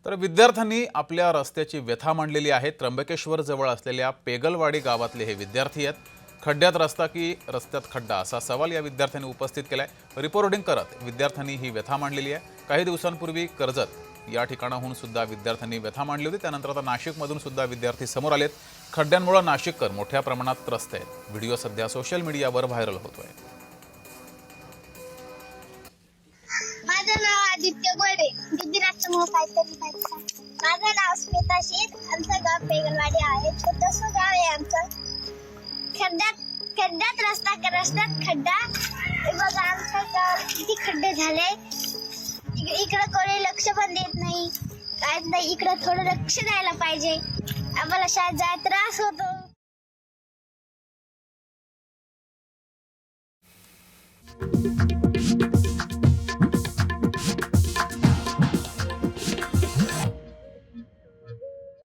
तर विद्यार्थ्यांनी आपल्या रस्त्याची व्यथा मांडलेली आहे। त्र्यंबकेश्वर जवळ असलेल्या पेगलवाडी गावातले हे विद्यार्थी आहेत। खड्ड्यात रस्ता की रस्त्यात खड्डा असा सवाल या विद्यार्थ्यांनी उपस्थित केलाय। रिपोर्टिंग करत विद्यार्थ्यांनी ही व्यथा मांडलेली आहे। काही दिवसांपूर्वी कर्जत या ठिकाणाहून सुद्धा विद्यार्थ्यांनी व्यथा मांडली होती। त्यानंतर आता नाशिकमधून सुद्धा विद्यार्थी समोर आलेत। खड्ड्यांमुळे नाशिककर मोठ्या प्रमाणात त्रस्त आहेत। व्हिडिओ सध्या सोशल मीडियावर व्हायरल होतोय। माझं नाव आदित्य गोडे, विद्यार्थ्यांना काहीतरी पाहिजे। माझं नाव स्मिता शेठ, आमचं गाव पेगलवाडी आहे। छोटंसं गाव आहे आमचं। खड्ड्यात रस्त्यात खड्डा। बघा आमचं गाव किती खड्डे झाले। इकडं कोणी लक्ष पण देत नाही, काय नाही। इकडं थोडं लक्ष द्यायला पाहिजे। आम्हाला शाळेत जायला त्रास होतो।